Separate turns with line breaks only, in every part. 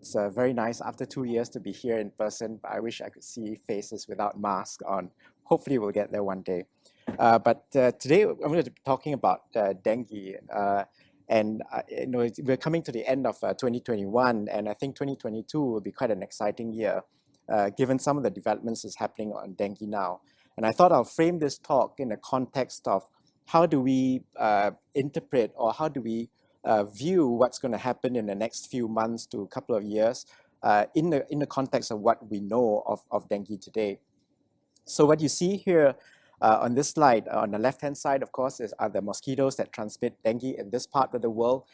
It's very nice after 2 years to be here in person, but I wish I could see faces without masks on. Hopefully we'll get there one day. But today I'm going to be talking about dengue. We're coming to the end of 2021, and I think 2022 will be quite an exciting year, given some of the developments that's happening on dengue now. And I thought I'll frame this talk in the context of how do we interpret, or how do we view what's going to happen in the next few months to a couple of years in the context of what we know of dengue today. So what you see here on this slide, on the left-hand side, of course, are the mosquitoes that transmit dengue in this part of the world.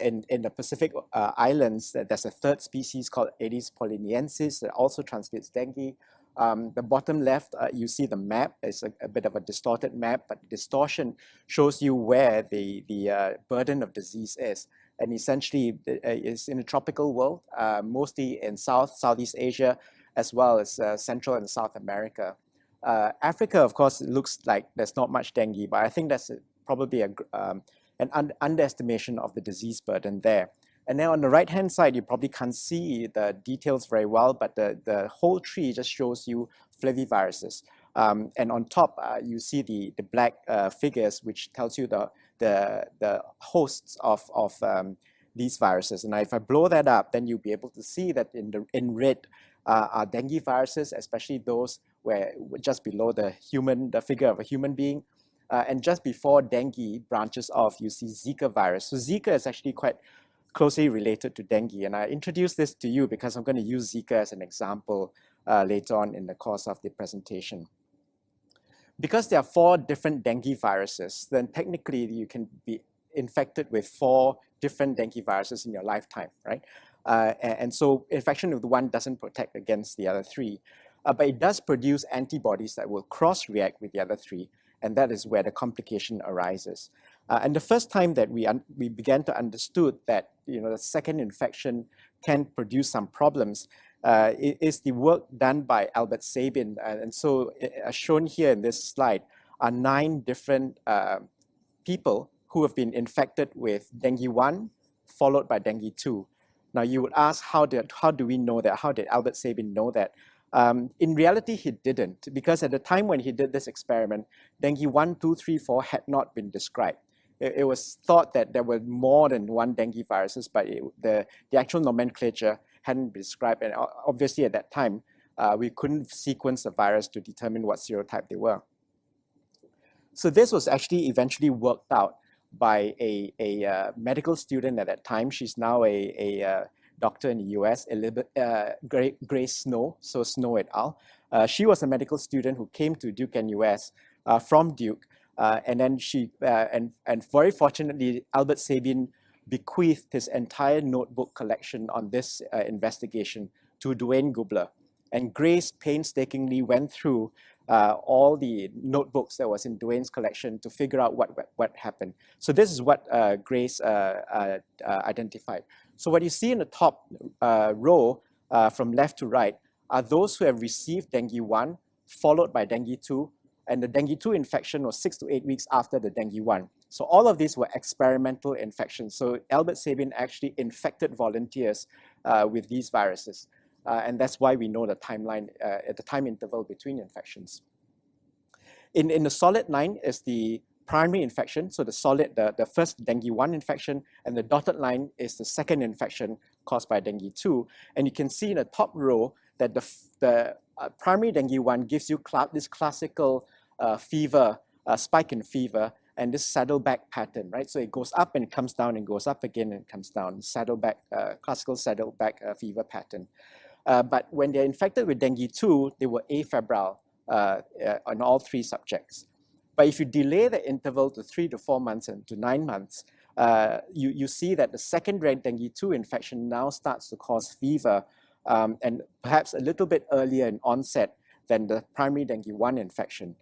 In the Pacific Islands, there's a third species called Aedes polliniensis that also transmits dengue. The bottom left, you see the map. It's a bit of a distorted map, but distortion shows you where the burden of disease is. And essentially, it's in the tropical world, mostly in Southeast Asia, as well as Central and South America. Africa, of course, it looks like there's not much dengue, but I think that's probably an underestimation of the disease burden there. And then on the right-hand side, you probably can't see the details very well, but the whole tree just shows you flaviviruses. And on top, you see the black figures, which tells you the hosts of these viruses. And if I blow that up, then you'll be able to see that in red are dengue viruses, especially those where just below the figure of a human being. And just before dengue branches off, you see Zika virus. So Zika is actually quite closely related to dengue. And I introduced this to you because I'm going to use Zika as an example later on in the course of the presentation. Because there are 4 different dengue viruses, then technically you can be infected with 4 different dengue viruses in your lifetime, right? And so infection with one doesn't protect against the other 3. But it does produce antibodies that will cross-react with the other 3, and that is where the complication arises. And the first time that we began to understood that the second infection can produce some problems is the work done by Albert Sabin. And so as shown here in this slide are 9 different people who have been infected with dengue 1, followed by dengue 2. Now you would ask, how do we know that? How did Albert Sabin know that? In reality, he didn't, because at the time when he did this experiment, dengue 1, 2, 3, 4 had not been described. It was thought that there were more than 1 dengue viruses, but the actual nomenclature hadn't been described. And obviously at that time, we couldn't sequence the virus to determine what serotype they were. So this was actually eventually worked out by a medical student at that time. She's now a doctor in the US, Grace Snow, so Snow et al. She was a medical student who came to Duke and US from Duke. And then and very fortunately, Albert Sabin bequeathed his entire notebook collection on this investigation to Duane Gubler. And Grace painstakingly went through all the notebooks that was in Duane's collection to figure out what happened. So this is what Grace identified. So what you see in the top row from left to right are those who have received dengue 1, followed by dengue 2, and the dengue 2 infection was 6 to 8 weeks after the dengue 1. So all of these were experimental infections. So Albert Sabin actually infected volunteers with these viruses. And that's why we know the timeline, at the time interval between infections. In the solid line is the primary infection, so the first dengue 1 infection, and the dotted line is the second infection caused by dengue 2. And you can see in the top row that the primary dengue 1 gives you this classical fever, spike in fever, and this saddleback pattern, right? So it goes up and it comes down and goes up again and comes down, classical saddleback fever pattern. But when they're infected with dengue 2, they were afebrile on all 3 subjects. But if you delay the interval to 3 to 4 months and to 9 months, you see that the secondary dengue 2 infection now starts to cause fever and perhaps a little bit earlier in onset than the primary dengue 1 infection,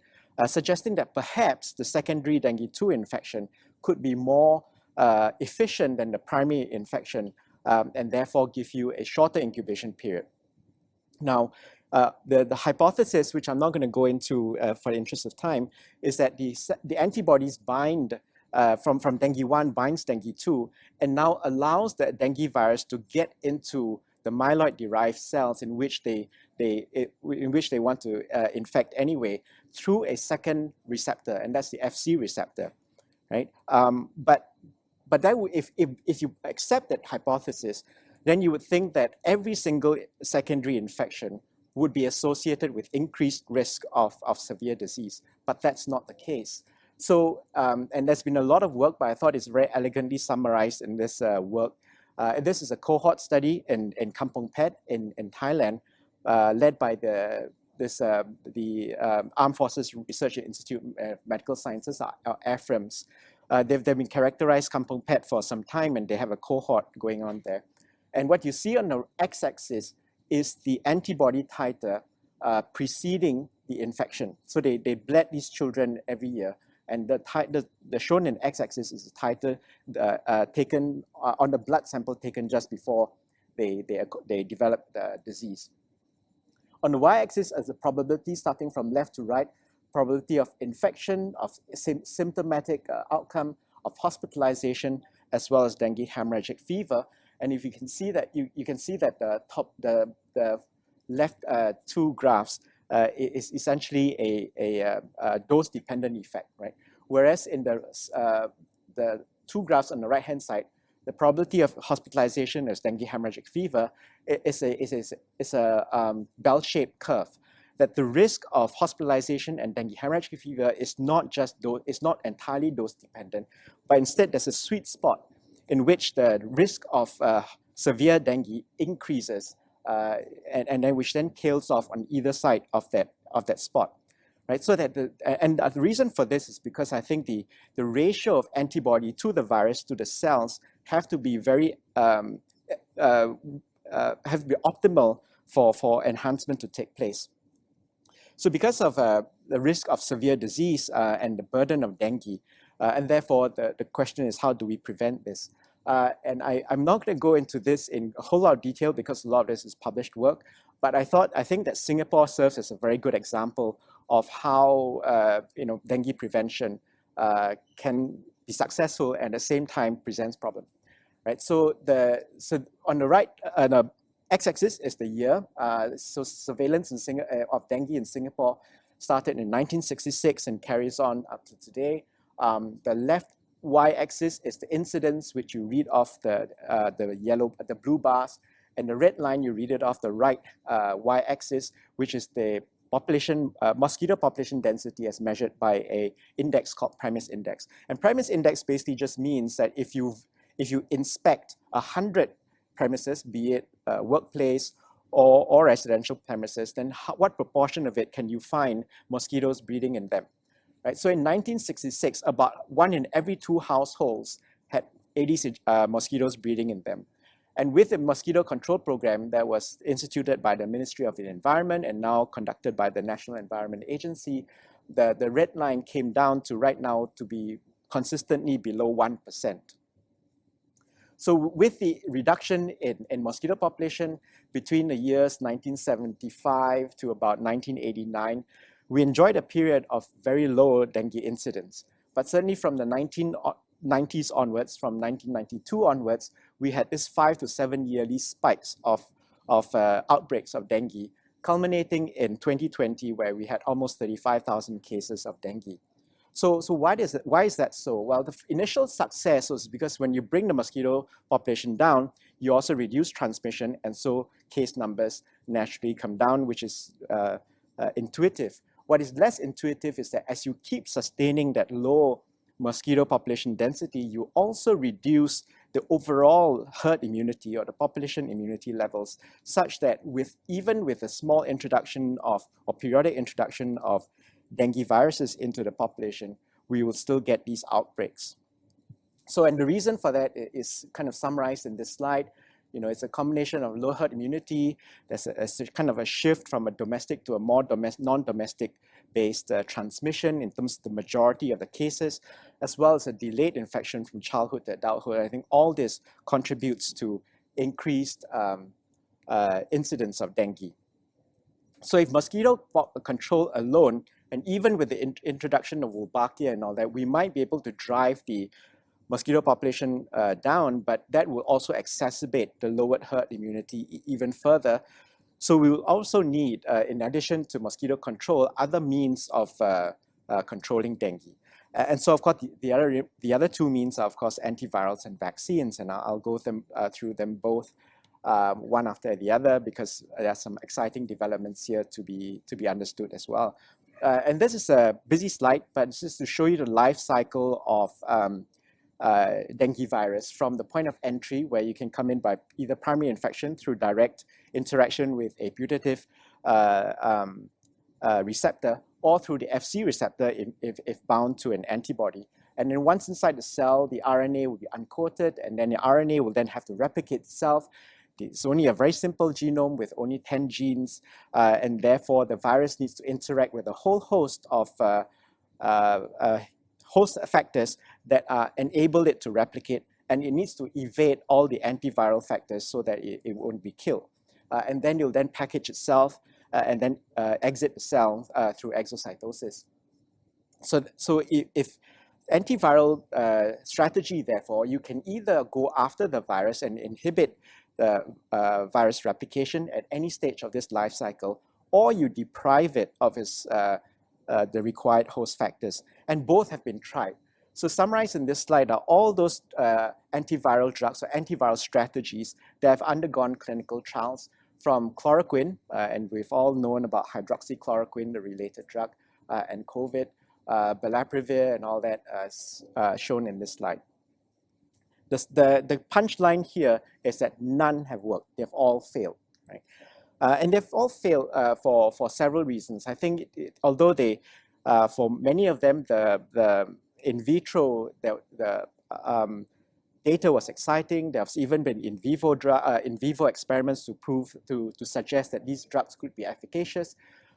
suggesting that perhaps the secondary dengue 2 infection could be more efficient than the primary infection and therefore give you a shorter incubation period. Now, the hypothesis, which I'm not going to go into for the interest of time, is that the antibodies bind from dengue 1 binds dengue 2 and now allows the dengue virus to get into the myeloid-derived cells in which they want to infect anyway through a second receptor, and that's the Fc receptor, right? But that if you accept that hypothesis, then you would think that every single secondary infection would be associated with increased risk of severe disease, but that's not the case. So, and there's been a lot of work, but I thought it's very elegantly summarized in this work. This is a cohort study in Kampong Phet in Thailand, led by the Armed Forces Research Institute of Medical Sciences, AFRIMS. They've been characterized Kampong Phet for some time, and they have a cohort going on there. And what you see on the x-axis is the antibody titer preceding the infection. So they bled these children every year, and the shown in x-axis is the titer taken on the blood sample taken just before they develop the disease. On the y-axis is the probability starting from left to right, probability of infection, of symptomatic outcome, of hospitalization, as well as dengue hemorrhagic fever. And if you can see that, you can see that the left two graphs is essentially a dose-dependent effect, right? Whereas in the two graphs on the right-hand side, the probability of hospitalization as dengue hemorrhagic fever is a bell-shaped curve. That the risk of hospitalization and dengue hemorrhagic fever is not entirely dose-dependent, but instead there's a sweet spot in which the risk of severe dengue increases, and then which then tails off on either side of that spot, right? So that the reason for this is because I think the ratio of antibody to the virus to the cells have to be very have to be optimal for enhancement to take place. So because of the risk of severe disease and the burden of dengue, and therefore the question is, how do we prevent this? And I'm not going to go into this in a whole lot of detail because a lot of this is published work, but I think that Singapore serves as a very good example of how dengue prevention can be successful and at the same time presents problems, right? So on the right, x-axis is the year. So surveillance of dengue in Singapore started in 1966 and carries on up to today. The left y-axis is the incidence, which you read off the blue bars, and the red line you read it off the right y-axis, which is the mosquito population density as measured by a index called premise index. And premise index basically just means that if you inspect 100 premises, be it workplace or residential premises, then what proportion of it can you find mosquitoes breeding in them? Right? So in 1966, about 1 in every 2 households had Aedes mosquitoes breeding in them. And with the mosquito control program that was instituted by the Ministry of the Environment and now conducted by the National Environment Agency, the red line came down to right now to be consistently below 1%. So with the reduction in mosquito population between the years 1975 to about 1989, we enjoyed a period of very low dengue incidence. But certainly from the 1990s onwards, from 1992 onwards, we had this 5 to 7 yearly spikes of outbreaks of dengue, culminating in 2020, where we had almost 35,000 cases of dengue. So why is that so? Well, the initial success was because when you bring the mosquito population down, you also reduce transmission, and so case numbers naturally come down, which is intuitive. What is less intuitive is that as you keep sustaining that low mosquito population density, you also reduce the overall herd immunity or the population immunity levels, such that even with a small introduction or periodic introduction of dengue viruses into the population, we will still get these outbreaks. So, and the reason for that is kind of summarized in this slide. It's a combination of low herd immunity. There's a kind of a shift from a domestic to a more non-domestic based transmission in terms of the majority of the cases, as well as a delayed infection from childhood to adulthood. I think all this contributes to increased incidence of dengue. So if mosquito control alone, and even with the introduction of Wolbachia and all that, we might be able to drive the mosquito population down, but that will also exacerbate the lowered herd immunity even further. So we will also need, in addition to mosquito control, other means of controlling dengue. And so, of course, the other two means are, of course, antivirals and vaccines, and I'll go through them both one after the other, because there are some exciting developments here to be understood as well. And this is a busy slide, but it's just to show you the life cycle of dengue virus from the point of entry, where you can come in by either primary infection through direct interaction with a putative receptor, or through the FC receptor if bound to an antibody. And then once inside the cell, the RNA will be uncoated, and then the RNA will then have to replicate itself. It's only a very simple genome with only 10 genes, and therefore the virus needs to interact with a whole host of host factors that enable it to replicate, and it needs to evade all the antiviral factors so that it won't be killed. And then you'll then package itself and then exit the cell through exocytosis. So if antiviral strategy, therefore, you can either go after the virus and inhibit the virus replication at any stage of this life cycle, or you deprive it of its, the required host factors. And both have been tried. So summarized in this slide are all those antiviral drugs or antiviral strategies that have undergone clinical trials, from chloroquine, and we've all known about hydroxychloroquine, the related drug, and COVID, balaprevir, and all that shown in this slide. The punchline here is that none have worked. They've all failed, right? And they've all failed for several reasons. I think although they, for many of them, the in vitro, data was exciting. There's even been in vivo experiments to suggest that these drugs could be efficacious.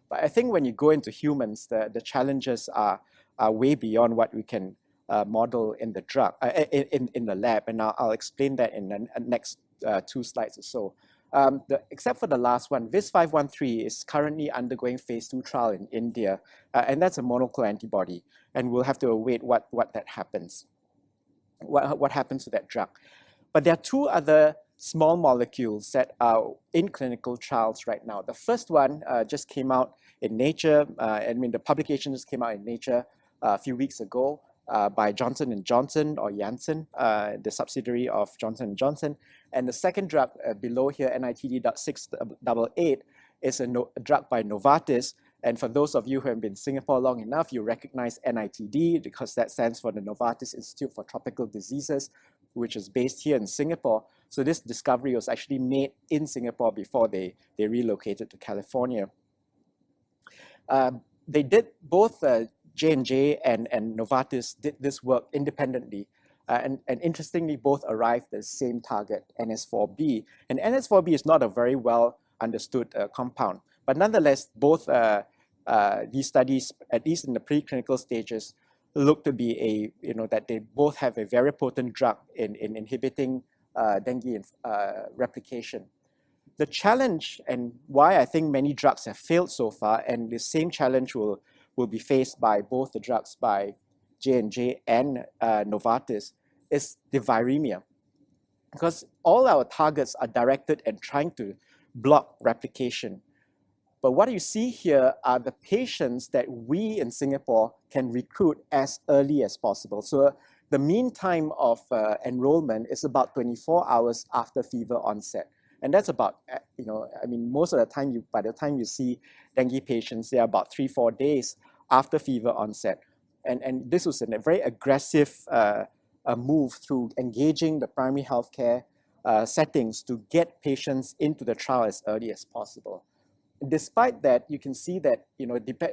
But I think when you go into humans, the challenges are way beyond what we can model in the in the lab, and I'll explain that in the next 2 slides or so. Except for the last one, VIS-513 is currently undergoing phase 2 trial in India, and that's a monoclonal antibody, and we'll have to await what that happens. What happens to that drug. But there are 2 other small molecules that are in clinical trials right now. The first one just came out in Nature. I mean, the publication just came out in Nature a few weeks ago by Johnson & Johnson, or Janssen, the subsidiary of Johnson & Johnson. And the second drug below here, NITD.688, is a drug by Novartis. And for those of you who have been in Singapore long enough, you recognize NITD, because that stands for the Novartis Institute for Tropical Diseases, which is based here in Singapore. So this discovery was actually made in Singapore before they relocated to California. They did both J&J and Novartis did this work independently. And interestingly, both arrived at the same target, NS4B. And NS4B is not a very well understood compound. But nonetheless, both these studies, at least in the preclinical stages, look to be that they both have a very potent drug in inhibiting dengue replication. The challenge, and why I think many drugs have failed so far, and the same challenge will be faced by both the drugs by J&J and Novartis, is the viremia. Because all our targets are directed at trying to block replication. But what you see here are the patients that we in Singapore can recruit as early as possible. So the mean time of enrollment is about 24 hours after fever onset. And that's about, I mean, most of the time, by the time you see dengue patients, they are about 3-4 days after fever onset. And this was a very aggressive move through engaging the primary healthcare settings to get patients into the trial as early as possible. Despite that, you can see that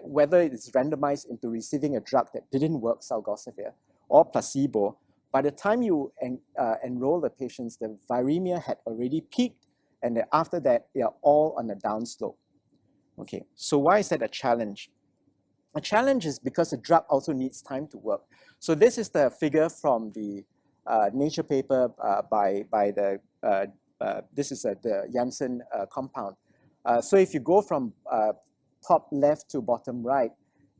whether it's randomized into receiving a drug that didn't work, Salgosavir, or placebo, by the time you enroll the patients, the viremia had already peaked, and after that, they are all on a downslope. Okay, so why is that a challenge? A challenge is because the drug also needs time to work. So this is the figure from the Nature paper by the Janssen compound. So if you go from top left to bottom right,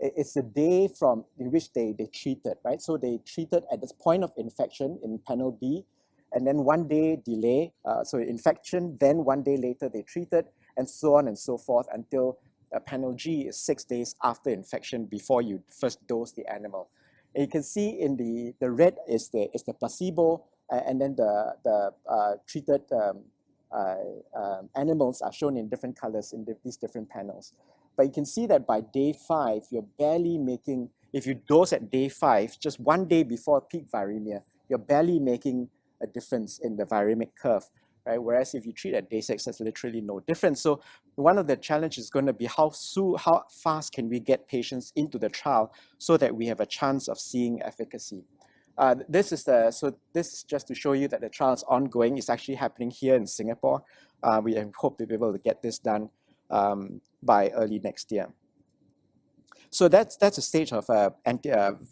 it's the day from in which they treated, right? So they treated at this point of infection in panel B, and then 1 day delay, so infection, then 1 day later they treated, and so on and so forth until panel G is 6 days after infection before you first dose the animal. And you can see in the red is the placebo, and then the treated animals are shown in different colors in these different panels. But you can see that by day 5, you're barely making, if you dose at day 5, just 1 day before peak viremia, you're barely making a difference in the viremic curve, right? Whereas if you treat at day 6, there's literally no difference. So one of the challenges is going to be how fast can we get patients into the trial so that we have a chance of seeing efficacy. This is just to show you that the trial is ongoing. It's actually happening here in Singapore. We hope to be able to get this done by early next year. So that's the stage of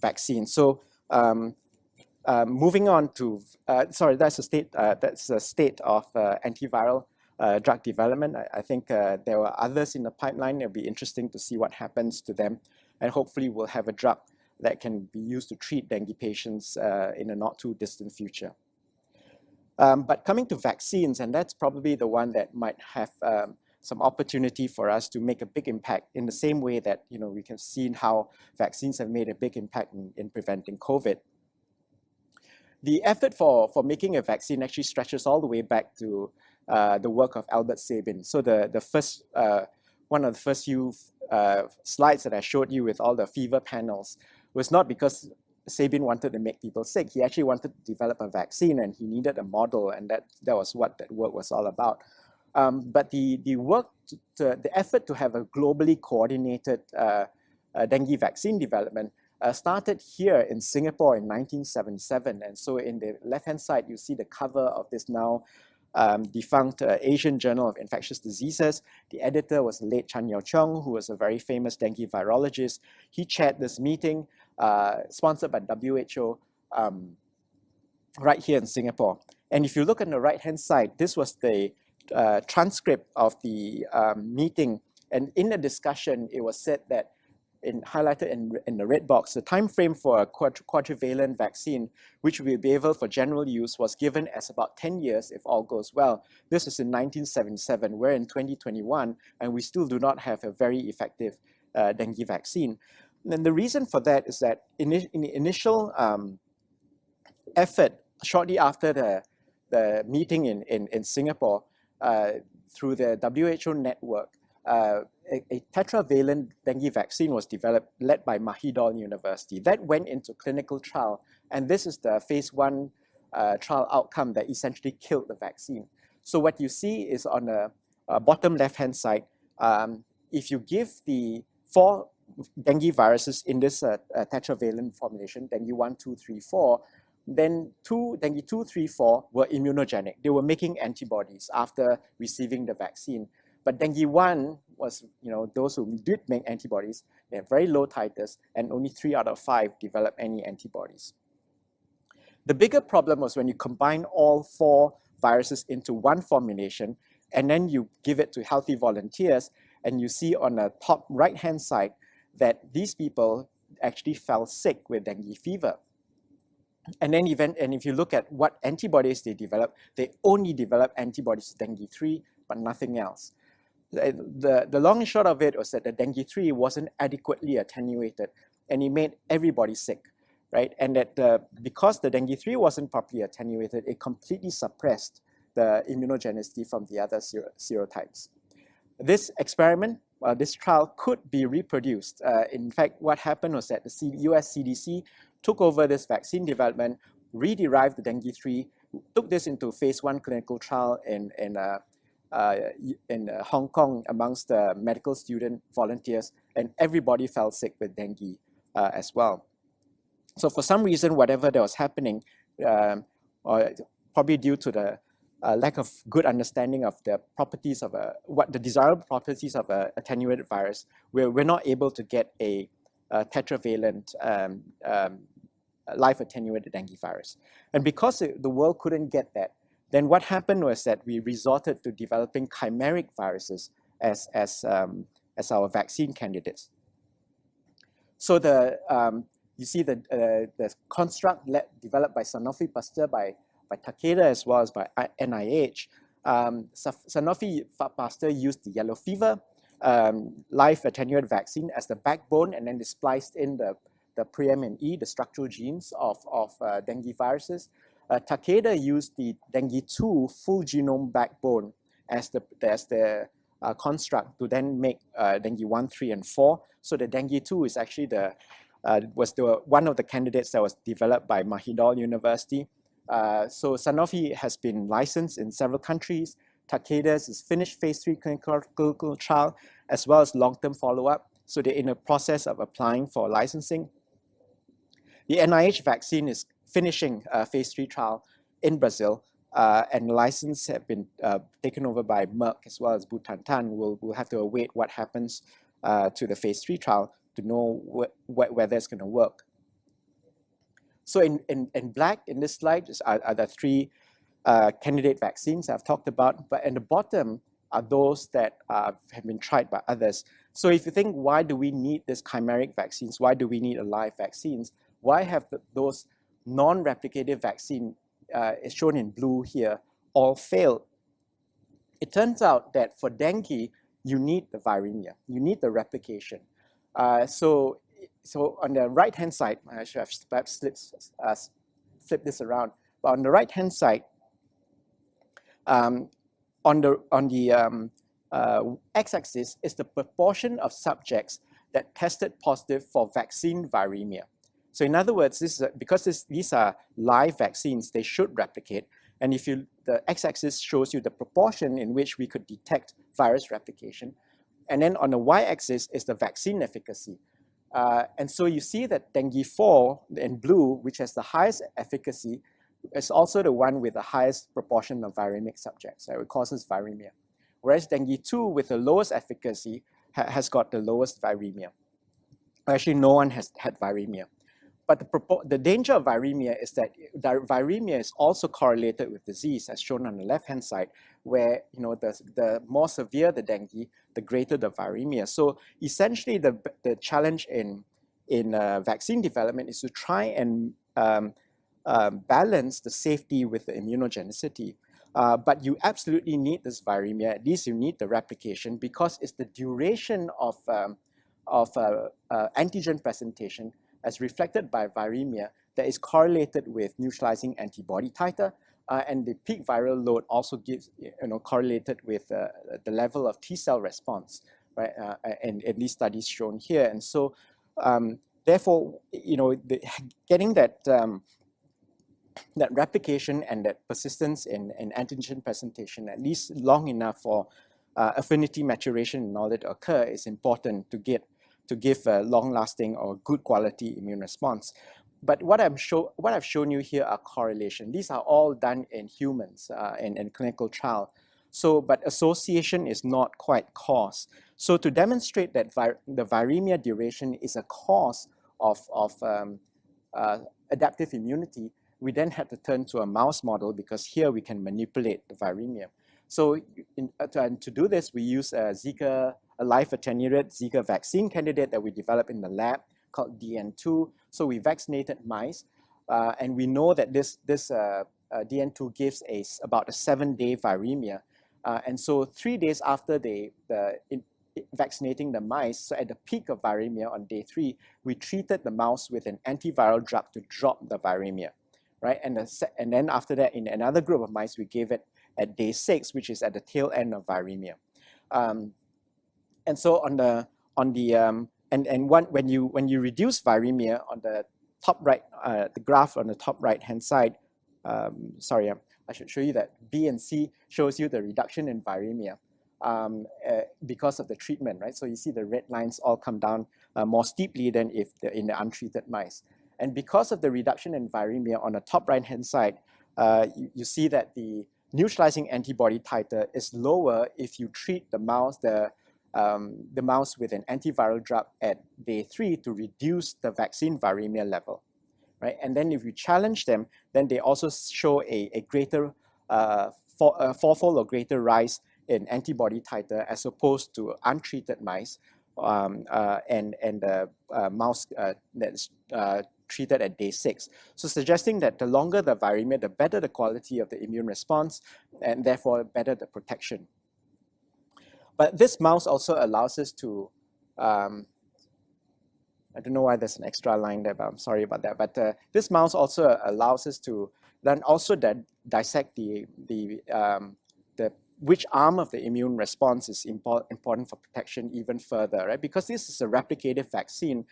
vaccine. So moving on to that's the state of antiviral drug development. I think there were others in the pipeline. It'll be interesting to see what happens to them, and hopefully we'll have a drug that can be used to treat dengue patients in a not too distant future. But coming to vaccines, and that's probably the one that might have some opportunity for us to make a big impact in the same way that we can see how vaccines have made a big impact in preventing COVID. The effort for making a vaccine actually stretches all the way back to the work of Albert Sabin. So the first one of the first few slides that I showed you with all the fever panels was not because Sabin wanted to make people sick. He actually wanted to develop a vaccine, and he needed a model, and that was what that work was all about. But the effort to have a globally coordinated dengue vaccine development started here in Singapore in 1977. And so in the left-hand side, you see the cover of this now defunct Asian Journal of Infectious Diseases. The editor was late Chan Yao Cheong, who was a very famous dengue virologist. He chaired this meeting sponsored by WHO right here in Singapore. And if you look on the right-hand side, this was the transcript of the meeting. And in the discussion, it was said that highlighted in the red box, the time frame for a quadrivalent vaccine, which will be able for general use, was given as about 10 years if all goes well. This is in 1977. We're in 2021, and we still do not have a very effective dengue vaccine. And the reason for that is that in the initial effort, shortly after the meeting in Singapore, through the WHO network, a tetravalent dengue vaccine was developed, led by Mahidol University. That went into clinical trial, and this is the phase 1 trial outcome that essentially killed the vaccine. So what you see is on the bottom left-hand side, if you give the 4 dengue viruses in this tetravalent formulation, dengue 1, 2, 3, 4, then dengue 2, 3, 4 were immunogenic. They were making antibodies after receiving the vaccine. But dengue 1 was, those who did make antibodies, they had very low titers, and only 3 out of 5 developed any antibodies. The bigger problem was when you combine all 4 viruses into one formulation, and then you give it to healthy volunteers, and you see on the top right-hand side that these people actually fell sick with dengue fever. And then if you look at what antibodies they develop, they only develop antibodies to dengue 3, but nothing else. The long and short of it was that the dengue 3 wasn't adequately attenuated, and it made everybody sick, right? And that because the dengue 3 wasn't properly attenuated, it completely suppressed the immunogenicity from the other serotypes. This experiment, this trial could be reproduced. In fact, what happened was that the US CDC took over this vaccine development, re-derived the dengue 3, took this into phase 1 clinical trial in Hong Kong amongst the medical student volunteers, and everybody fell sick with dengue as well. So for some reason, whatever that was happening, or probably due to the lack of good understanding of the properties of what the desirable properties of an attenuated virus, we're not able to get a tetravalent live attenuated dengue virus. And because the world couldn't get that, then what happened was that we resorted to developing chimeric viruses as our vaccine candidates. So you see the construct developed by Sanofi Pasteur, by Takeda, as well as by NIH. Sanofi Pasteur used the yellow fever live attenuated vaccine as the backbone, and then they spliced in the pre-M&E, the structural genes of dengue viruses. Takeda used the dengue 2 full genome backbone as the construct to then make dengue 1, 3, and 4. So the dengue 2 is actually was one of the candidates that was developed by Mahidol University. So Sanofi has been licensed in several countries. Takeda's is finished phase 3 clinical trial, as well as long-term follow-up. So they're in the process of applying for licensing. The NIH vaccine is finishing phase 3 trial in Brazil, and the license have been taken over by Merck as well as Butantan. We'll have to await what happens to the phase 3 trial to know whether it's going to work. So in black in this slide are the 3 candidate vaccines I've talked about, but at the bottom are those that have been tried by others. So if you think, why do we need these chimeric vaccines? Why do we need live vaccines? Why have those non-replicative vaccine, is shown in blue here, all failed? It turns out that for dengue, you need the viremia, you need the replication. So on the right-hand side, I should have perhaps flipped this around, but on the right-hand side, on the x-axis is the proportion of subjects that tested positive for vaccine viremia. So in other words, because these are live vaccines, they should replicate. And the x-axis shows you the proportion in which we could detect virus replication. And then on the y-axis is the vaccine efficacy. And so you see that dengue 4 in blue, which has the highest efficacy, is also the one with the highest proportion of viremic subjects. So it causes viremia. Whereas dengue 2 with the lowest efficacy has got the lowest viremia. Actually, no one has had viremia. But the danger of viremia is that viremia is also correlated with disease, as shown on the left-hand side, where the more severe the dengue, the greater the viremia. So essentially, the challenge in vaccine development is to try and balance the safety with the immunogenicity. But you absolutely need this viremia. At least you need the replication, because it's the duration of antigen presentation as reflected by viremia that is correlated with neutralizing antibody titer, and the peak viral load also gives, correlated with the level of T-cell response, right? And at least studies shown here. And so, therefore, getting that that replication and that persistence in antigen presentation at least long enough for affinity maturation in order to occur is important to give a long-lasting or good quality immune response. But what I've shown you here are correlation. These are all done in humans in clinical trial. So, but association is not quite cause. So to demonstrate that the viremia duration is a cause of adaptive immunity, we then had to turn to a mouse model, because here we can manipulate the viremia. So to do this, we use a live attenuated Zika vaccine candidate that we developed in the lab called DN2. So we vaccinated mice, and we know that this DN2 gives about a 7-day viremia. And so 3 days after vaccinating the mice, so at the peak of viremia on day 3, we treated the mouse with an antiviral drug to drop the viremia, right? And then after that, in another group of mice, we gave it at day 6, which is at the tail end of viremia. And so when you reduce viremia on the top right, the graph on the top right hand side, sorry, I should show you that B and C shows you the reduction in viremia because of the treatment, right? So you see the red lines all come down more steeply than if in the untreated mice. And because of the reduction in viremia on the top right hand side, you see that the neutralizing antibody titer is lower if you treat the mouse with an antiviral drug at day 3 to reduce the vaccine viremia level, right? And then if you challenge them, then they also show a greater fourfold or greater rise in antibody titer as opposed to untreated mice, and the mouse that's treated at day 6. So suggesting that the longer the viremia, the better the quality of the immune response, and therefore better the protection. But this mouse also allows us to, I don't know why there's an extra line there, but I'm sorry about that. But this mouse also allows us to then also dissect the which arm of the immune response is important for protection even further, right? Because this is a replicative vaccine,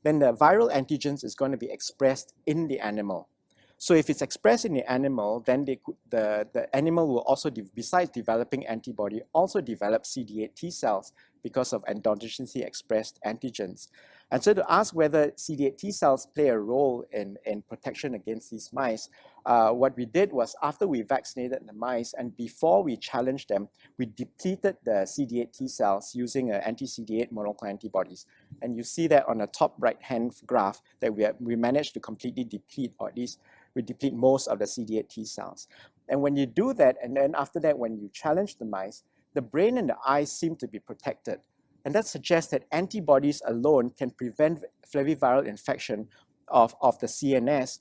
then the viral antigens is going to be expressed in the animal. So if it's expressed in the animal, then the animal will also, besides developing antibody, also develop CD8 T cells because of endogenously expressed antigens. And so to ask whether CD8 T cells play a role in protection against these mice, what we did was after we vaccinated the mice and before we challenged them, we depleted the CD8 T cells using anti-CD8 monoclonal antibodies. And you see that on the top right-hand graph that we managed to completely deplete, or at least we deplete most of the CD8 T cells. And when you do that, and then after that, when you challenge the mice, the brain and the eyes seem to be protected. And that suggests that antibodies alone can prevent flaviviral infection of the CNS,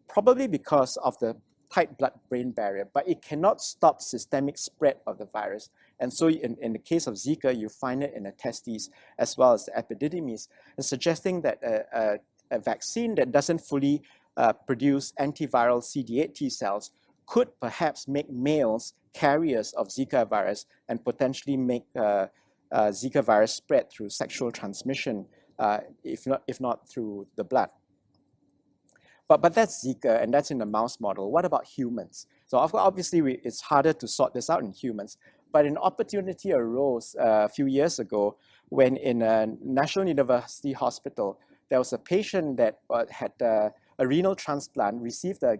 probably because of the tight blood-brain barrier, but it cannot stop systemic spread of the virus. And so in the case of Zika, you find it in the testes as well as the epididymis, and suggesting that a vaccine that doesn't fully produce antiviral CD8 T cells could perhaps make males carriers of Zika virus and potentially make Zika virus spread through sexual transmission, if not through the blood. But that's Zika, and that's in the mouse model. What about humans? So obviously, it's harder to sort this out in humans, but an opportunity arose a few years ago when in a National University Hospital, there was a patient that had a renal transplant, received a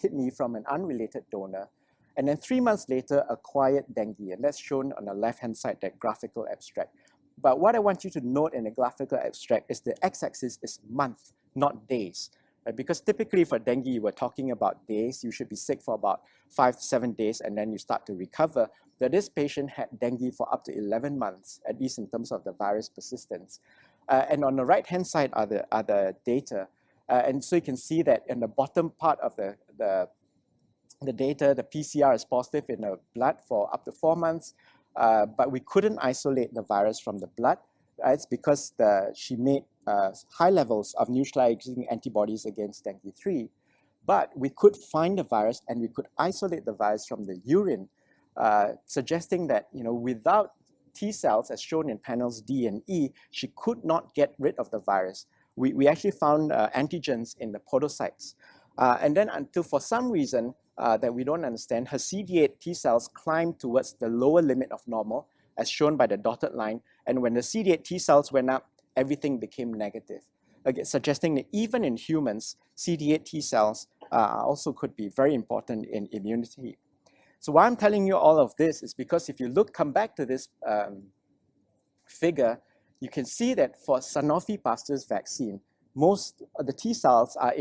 kidney from an unrelated donor, and then 3 months later acquired dengue, and that's shown on the left-hand side, that graphical abstract. But what I want you to note in the graphical abstract is the x-axis is month, not days. Because typically for dengue, we're talking about days. You should be sick for about 5 to 7 days, and then you start to recover. But this patient had dengue for up to 11 months, at least in terms of the virus persistence. And on the right-hand side are the data. And so you can see that in the bottom part of the data, the PCR is positive in the blood for up to 4 months, but we couldn't isolate the virus from the blood. It's because she made high levels of neutralizing antibodies against dengue 3, but we could find the virus and we could isolate the virus from the urine, suggesting that without T cells, as shown in panels D and E, she could not get rid of the virus. We actually found antigens in the podocytes. And then until for some reason that we don't understand, her CD8 T cells climbed towards the lower limit of normal, as shown by the dotted line. And when the CD8 T cells went up, everything became negative, again, suggesting that even in humans, CD8 T cells also could be very important in immunity. So why I'm telling you all of this is because if you come back to this figure, you can see that for Sanofi Pasteur's vaccine, most of the T cells are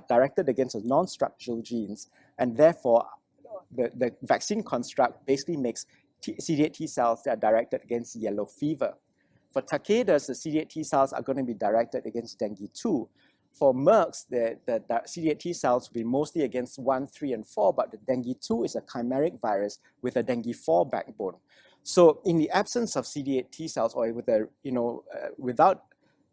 directed against the non-structural genes, and therefore the vaccine construct basically makes CD8 T cells that are directed against yellow fever. For Takeda's, the CD8 T cells are going to be directed against dengue 2. For Merck's, the CD8 T cells will be mostly against 1, 3, and 4, but the dengue 2 is a chimeric virus with a dengue 4 backbone. So in the absence of CD8 T cells, or with without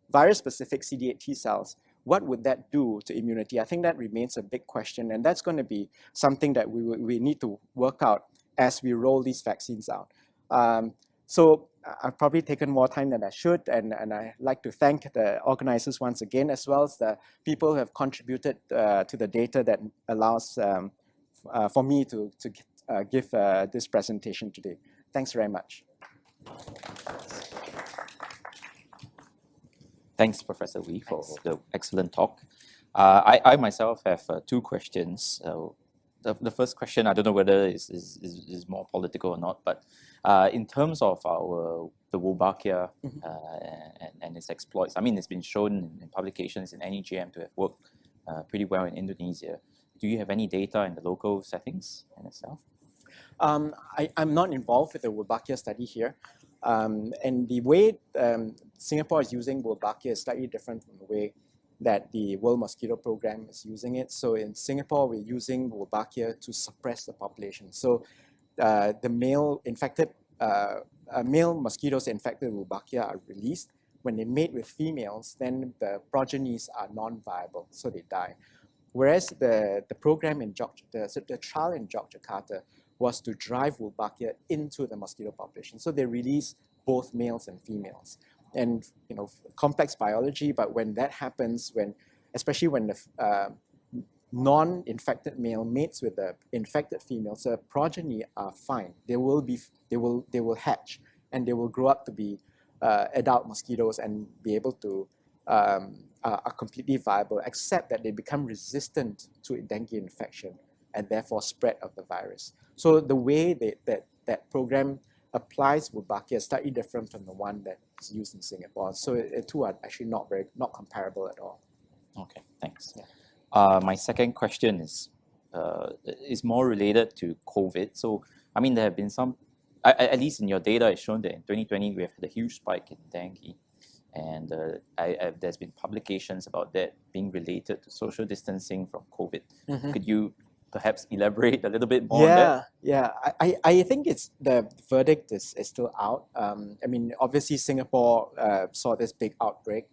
virus-specific CD8 T cells, what would that do to immunity? I think that remains a big question, and that's going to be something that we need to work out as we roll these vaccines out. So I've probably taken more time than I should, and I'd like to thank the organizers once again, as well as the people who have contributed to the data that allows for me to give this presentation today. Thanks very much.
Thanks, Professor Wee, for the excellent talk. I myself have 2 questions. The first question, I don't know whether is more political or not, but in terms of the Wolbachia and its exploits, I mean, it's been shown in publications in NEJM to have worked pretty well in Indonesia. Do you have any data in the local settings in itself?
I'm not involved with the Wolbachia study here, And the way Singapore is using Wolbachia is slightly different from the way that the World Mosquito Program is using it. So in Singapore, we're using Wolbachia to suppress the population. So the male mosquitoes infected with Wolbachia are released. When they mate with females, then the progenies are non-viable, so they die. Whereas the program in the trial in Yogyakarta was to drive Wolbachia into the mosquito population. So they release both males and females. And complex biology, but when that happens, especially when the non-infected male mates with the infected female, so progeny are fine. They will hatch and they will grow up to be adult mosquitoes and be able to are completely viable, except that they become resistant to dengue infection and therefore spread of the virus. So the way that program applies Wolbachia is slightly different from the one that is used in Singapore. So the two are actually not comparable at all.
Okay, thanks.
Yeah.
My second question is more related to COVID. So, I mean, there have been some, at least in your data, it's shown that in 2020 we have had a huge spike in dengue. And there's been publications about that being related to social distancing from COVID. Mm-hmm. Could you perhaps elaborate a little bit more on that?
Yeah. I think the verdict is still out. I mean, obviously Singapore saw this big outbreak,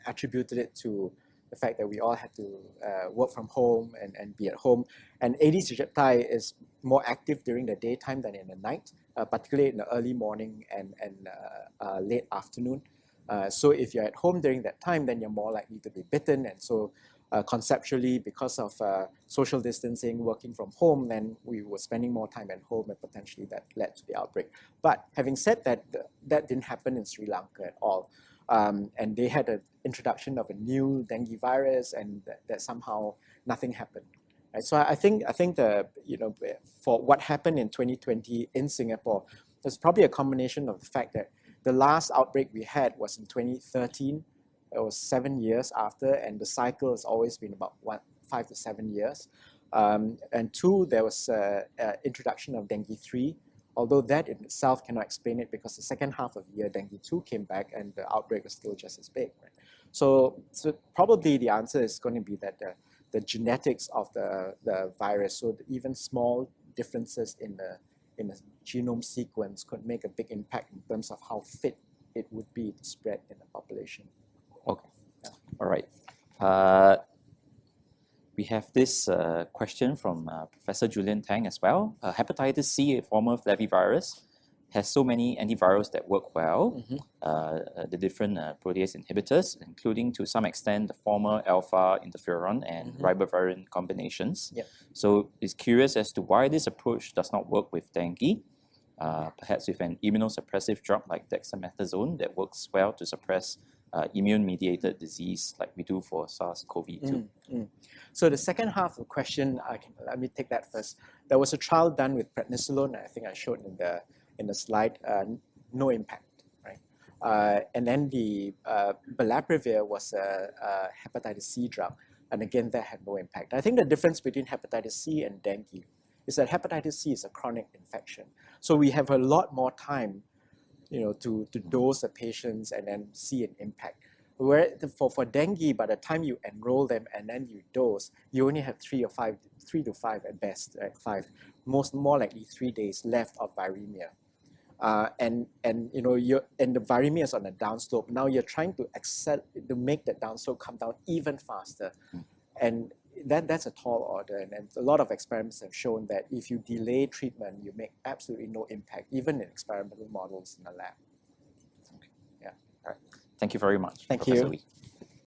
attributed it to the fact that we all had to work from home and be at home. And Aedes aegypti is more active during the daytime than in the night, particularly in the early morning and late afternoon. So if you're at home during that time, then you're more likely to be bitten. And so conceptually, because of social distancing, working from home, then we were spending more time at home, and potentially that led to the outbreak. But having said that, that didn't happen in Sri Lanka at all. And they had an introduction of a new dengue virus, and that somehow nothing happened. Right? So I think for what happened in 2020 in Singapore, there's probably a combination of the fact that the last outbreak we had was in 2013. It was 7 years after, and the cycle has always been about 5 to 7 years. And two, there was introduction of dengue 3, although that in itself cannot explain it because the second half of the year, dengue 2 came back and the outbreak was still just as big. Right? So probably the answer is going to be that the genetics of the virus, so even small differences in the genome sequence could make a big impact in terms of how fit it would be to spread in the population.
Okay, yeah. All right. We have this question from Professor Julian Tang as well. Hepatitis C, a form of flavivirus, has so many antivirals that work well, the different protease inhibitors, including to some extent the former alpha interferon and ribavirin combinations. Yep. So it's curious as to why this approach does not work with dengue, perhaps with an immunosuppressive drug like dexamethasone that works well to suppress immune-mediated disease like we do for SARS-CoV-2.
So the second half of the question, let me take that first. There was a trial done with prednisolone, I think I showed in the slide, no impact, right? And then the balaprevir was a hepatitis C drug, and again, that had no impact. I think the difference between hepatitis C and dengue is that hepatitis C is a chronic infection. So we have a lot more time, to dose the patients and then see an impact. Where for dengue, by the time you enroll them and then you dose, you only have 3 to 5 at best, right? 5, more likely 3 days left of viremia. And the viremia is on a downslope. Now you're trying to make the downslope come down even faster. And that's a tall order. And a lot of experiments have shown that if you delay treatment, you make absolutely no impact, even in experimental models in the lab.
Okay. Yeah. All right. Thank you very much,
Thank
Professor
you.
Lee.